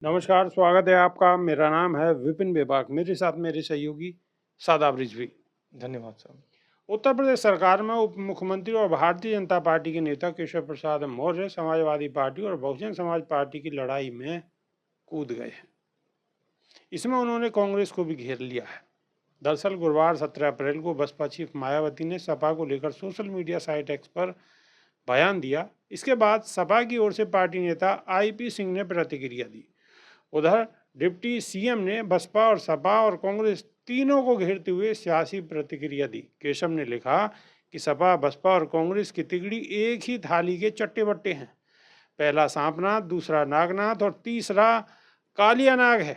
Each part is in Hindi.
नमस्कार, स्वागत है आपका। मेरा नाम है विपिन बेबाक। मेरे साथ मेरे सहयोगी शादाब रिजवी। धन्यवाद साहब। उत्तर प्रदेश सरकार में उप मुख्यमंत्री और भारतीय जनता पार्टी के नेता केशव प्रसाद मौर्य समाजवादी पार्टी और बहुजन समाज पार्टी की लड़ाई में कूद गए हैं। इसमें उन्होंने कांग्रेस को भी घेर लिया है। दरअसल गुरुवार 17 अप्रैल को बसपा चीफ मायावती ने सपा को लेकर सोशल मीडिया साइट एक्स पर बयान दिया। इसके बाद सपा की ओर से पार्टी नेता आईपी सिंह ने प्रतिक्रिया दी। उधर डिप्टी सीएम ने बसपा और सपा और कांग्रेस तीनों को घेरते हुए सियासी प्रतिक्रिया दी। केशव ने लिखा कि सपा, बसपा और कांग्रेस की तिगड़ी एक ही थाली के चट्टे बट्टे हैं। पहला सांपनाथ, दूसरा नागनाथ और तीसरा कालिया नाग है।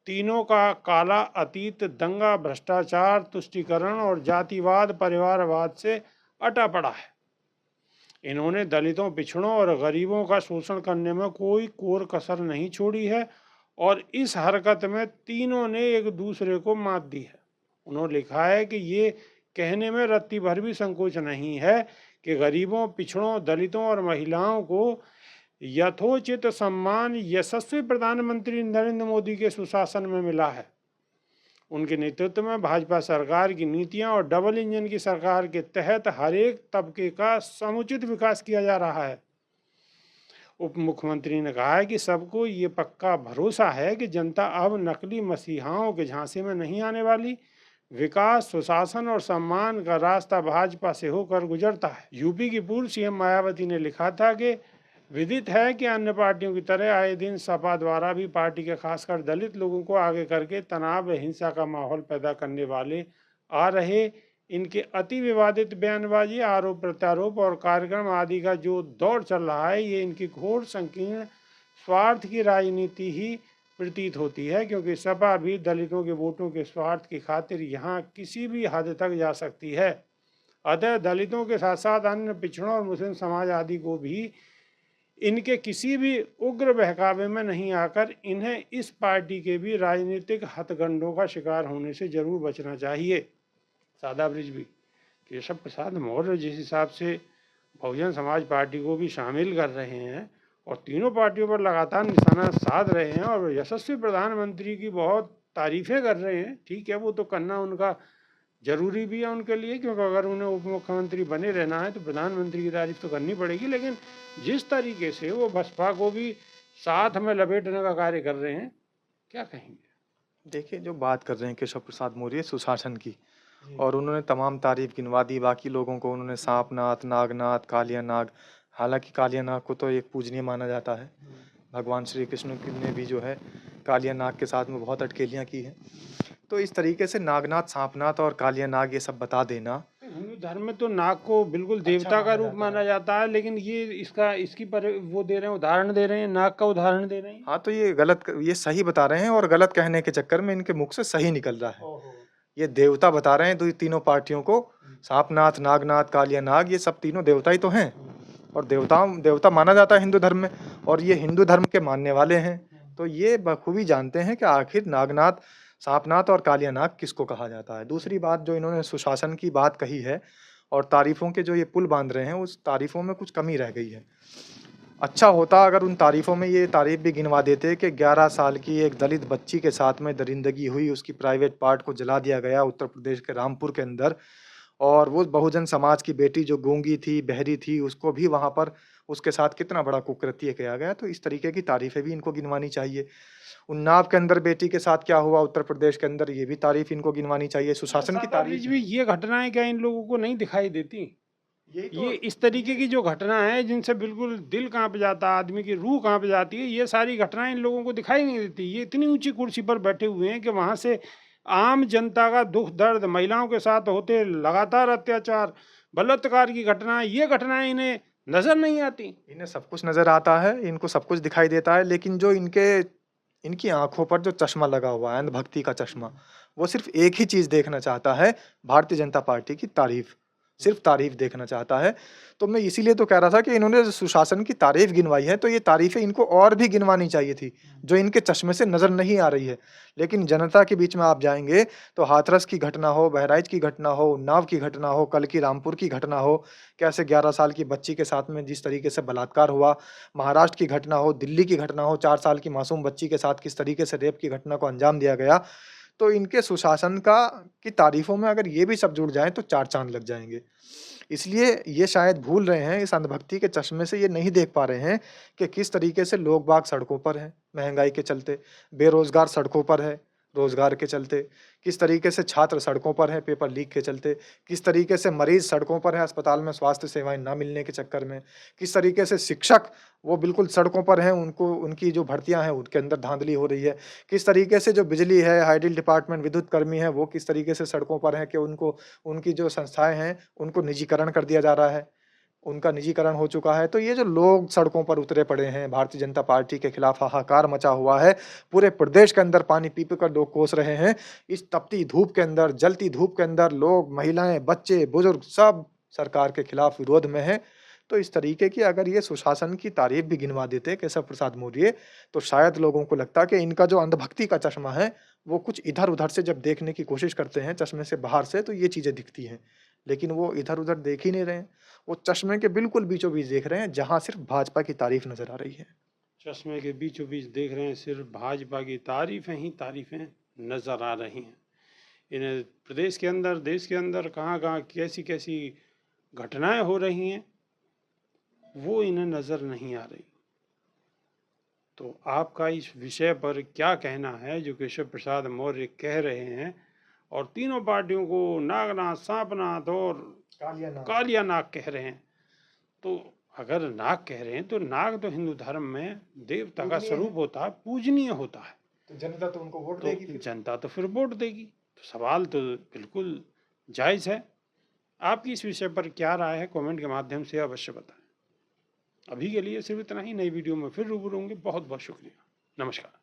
तीनों का काला अतीत दंगा, भ्रष्टाचार, तुष्टीकरण और जातिवाद, परिवारवाद से अटा पड़ा है। इन्होंने दलितों, पिछड़ों और गरीबों का शोषण करने में कोई कोर कसर नहीं छोड़ी है और इस हरकत में तीनों ने एक दूसरे को मात दी है। उन्होंने लिखा है कि ये कहने में रत्ती भर भी संकोच नहीं है कि गरीबों, पिछड़ों, दलितों और महिलाओं को यथोचित सम्मान यशस्वी प्रधानमंत्री नरेंद्र मोदी के सुशासन में मिला है। उनके नेतृत्व में भाजपा सरकार की नीतियां और डबल इंजन की सरकार के तहत हर एक तबके का समुचित विकास किया जा रहा है। उप मुख्यमंत्री ने कहा है कि सबको ये पक्का भरोसा है कि जनता अब नकली मसीहाओं के झांसे में नहीं आने वाली। विकास, सुशासन और सम्मान का रास्ता भाजपा से होकर गुजरता है। यूपी की पूर्व सीएम मायावती ने लिखा था कि विदित है कि अन्य पार्टियों की तरह आए दिन सपा द्वारा भी पार्टी के खासकर दलित लोगों को आगे करके तनाव व हिंसा का माहौल पैदा करने वाले आ रहे इनके अति विवादित बयानबाजी, आरोप प्रत्यारोप और कार्यक्रम आदि का जो दौर चल रहा है, ये इनकी घोर संकीर्ण स्वार्थ की राजनीति ही प्रतीत होती है, क्योंकि सपा भी दलितों के वोटों के स्वार्थ की खातिर यहाँ किसी भी हद तक जा सकती है। अतः दलितों के साथ साथ अन्य पिछड़ों और मुस्लिम समाज आदि को भी इनके किसी भी उग्र बहकावे में नहीं आकर इन्हें इस पार्टी के भी राजनीतिक हथकंडों का शिकार होने से जरूर बचना चाहिए। शादाब रिजवी, केशव प्रसाद मौर्य जिस हिसाब से बहुजन समाज पार्टी को भी शामिल कर रहे हैं और तीनों पार्टियों पर लगातार निशाना साध रहे हैं और यशस्वी प्रधानमंत्री की बहुत तारीफें कर रहे हैं, ठीक है, वो तो करना उनका जरूरी भी है उनके लिए, क्योंकि अगर उन्हें उप मुख्यमंत्री बने रहना है तो प्रधानमंत्री की तारीफ तो करनी पड़ेगी। लेकिन जिस तरीके से वो बसपा को भी साथ में लपेटने का कार्य कर रहे हैं, क्या कहेंगे? देखिए, जो बात कर रहे हैं केशव प्रसाद मौर्य सुशासन की, और उन्होंने तमाम तारीफ गिनवा दी। बाकी लोगों को उन्होंने सांपनाथ, नागनाथ, कालिया नाग, हालांकि कालिया नाग को तो एक पूजनीय माना जाता है। भगवान श्री कृष्ण ने भी जो है कालिया नाग के साथ में बहुत अटकेलियाँ की हैं। तो इस तरीके से नागनाथ, सांपनाथ और कालिया नाग ये सब बता देना। हिंदू धर्म में तो नाग को बिल्कुल देवता का रूप माना जाता है, लेकिन ये इसकी पर वो दे रहे हैं, उदाहरण दे रहे हैं, नाग का उदाहरण दे रहे हैं। हाँ, तो ये गलत, ये सही बता रहे हैं और गलत कहने के चक्कर में इनके मुख से सही निकल रहा है। ये देवता बता रहे हैं तीनों पार्टियों को। सांपनाथ, नागनाथ, कालिया नाग, ये सब तीनों देवता ही तो हैं और देवता माना जाता है हिंदू धर्म में, और ये हिंदू धर्म के मानने वाले हैं। तो ये बखूबी जानते हैं कि आखिर नागनाथ, सांपनाथ और कालिया नाग किसको कहा जाता है। दूसरी बात, जो इन्होंने सुशासन की बात कही है और तारीफों के जो ये पुल बांध रहे हैं, उस तारीफों में कुछ कमी रह गई है। अच्छा होता अगर उन तारीफों में ये तारीफ भी गिनवा देते कि 11 साल की एक दलित बच्ची के साथ में दरिंदगी हुई, उसकी प्राइवेट पार्ट को जला दिया गया उत्तर प्रदेश के रामपुर के अंदर, और वो बहुजन समाज की बेटी जो गूंगी थी, बहरी थी, उसको भी वहाँ पर उसके साथ कितना बड़ा कुकृत्य किया गया। तो इस तरीके की तारीफें भी इनको गिनवानी चाहिए। उन्नाव के अंदर बेटी के साथ क्या हुआ उत्तर प्रदेश के अंदर, ये भी तारीफ इनको गिनवानी चाहिए। सुशासन की तारीफ भी ये घटनाएं क्या इन लोगों को नहीं दिखाई देती? ये इस तरीके की जो घटना है जिनसे बिल्कुल दिल कांप जाता है, आदमी की रूह कांप जाती है, ये सारी घटनाएं इन लोगों को दिखाई नहीं देती। ये इतनी ऊंची कुर्सी पर बैठे हुए हैं कि वहां से आम जनता का दुख दर्द, महिलाओं के साथ होते लगातार अत्याचार, बलात्कार की घटनाएं, ये घटनाएं इन्हें नजर नहीं आती। इन्हें सब कुछ नजर आता है, इनको सब कुछ दिखाई देता है, लेकिन जो इनकी आंखों पर जो चश्मा लगा हुआ है, अंधभक्ति का चश्मा, वो सिर्फ एक ही चीज देखना चाहता है, भारतीय जनता पार्टी की तारीफ। सिर्फ तारीफ देखना चाहता है। तो मैं इसीलिए तो कह रहा था कि इन्होंने जो सुशासन की तारीफ गिनवाई है, तो ये तारीफें इनको और भी गिनवानी चाहिए थी, जो इनके चश्मे से नज़र नहीं आ रही है। लेकिन जनता के बीच में आप जाएँगे, तो हाथरस की घटना हो, बहराइच की घटना हो, उन्नाव की घटना हो, कल की रामपुर की घटना हो, कैसे 11 साल की बच्ची के साथ में जिस तरीके से बलात्कार हुआ, महाराष्ट्र की घटना हो, दिल्ली की घटना हो, 4 साल की मासूम बच्ची के साथ किस तरीके से रेप की घटना को अंजाम दिया गया। तो इनके सुशासन का की तारीफ़ों में अगर ये भी सब जुड़ जाएँ, तो 4 चाँद लग जाएँगे। इसलिए ये शायद भूल रहे हैं, इस अंधभक्ति के चश्मे से ये नहीं देख पा रहे हैं कि किस तरीके से लोग-बाग सड़कों पर हैं, महँगाई के चलते, बेरोज़गार सड़कों पर है, रोज़गार के चलते, किस तरीके से छात्र सड़कों पर हैं, पेपर लीक के चलते, किस तरीके से मरीज़ सड़कों पर हैं, अस्पताल में स्वास्थ्य सेवाएँ ना मिलने के चक्कर में, किस तरीके से शिक्षक वो बिल्कुल सड़कों पर हैं, उनको उनकी जो भर्तियाँ हैं, उनके अंदर धाँधली हो रही है, किस तरीके से जो बिजली है, हाइडिल डिपार्टमेंट, विद्युत कर्मी हैं, वो किस तरीके से सड़कों पर हैं कि उनको उनकी जो संस्थाएँ हैं, उनको निजीकरण कर दिया जा रहा है। उनका निजीकरण हो चुका है, तो ये जो लोग सड़कों पर उतरे पड़े हैं, भारतीय जनता पार्टी के खिलाफ हाहाकार मचा हुआ है, पूरे प्रदेश के अंदर पानी पी-पी कर लोग कोस रहे हैं। इस तपती धूप के अंदर, जलती धूप के अंदर लोग, महिलाएँ, बच्चे, बुजुर्ग सब सरकार के खिलाफ विरोध में हैं। तो इस तरीके की अगर ये सुशासन की तारीफ़ भी गिनवा देते केशव प्रसाद मौर्य, तो शायद लोगों को लगता कि इनका जो अंधभक्ति का चश्मा है, वो कुछ इधर-उधर से जब देखने की कोशिश करते हैं, चश्मे से बाहर से, तो ये चीज़ें दिखती हैं। लेकिन वो इधर-उधर देख ही नहीं रहे हैं। वो चश्मे के बिल्कुल बीचों-बीच देख रहे हैं, जहाँ सिर्फ़ भाजपा की तारीफ़ नज़र आ रही है। चश्मे के बीचों बीच देख रहे हैं, सिर्फ भाजपा की तारीफ़ें ही तारीफ़ें नज़र आ रही हैं। इन्हें प्रदेश के अंदर, देश के अंदर कहाँ-कहाँ कैसी-कैसी घटनाएं हो रही हैं, वो इन्हें नज़र नहीं आ रही। तो आपका इस विषय पर क्या कहना है जो केशव प्रसाद मौर्य कह रहे हैं और तीनों पार्टियों को नागनाथ, सांपनाथ और कालिया नाग कह रहे हैं? तो अगर नाग कह रहे हैं, तो नाग तो हिंदू धर्म में देवता का स्वरूप होता है, पूजनीय होता है। तो जनता तो उनको वोट तो देगी फिर। जनता तो फिर वोट देगी। तो सवाल तो बिल्कुल जायज़ है। आपकी इस विषय पर क्या राय है, कमेंट के माध्यम से अवश्य बताएं। अभी के लिए सिर्फ इतना ही। नई वीडियो में फिर रूबरू होंगे। बहुत बहुत शुक्रिया। नमस्कार।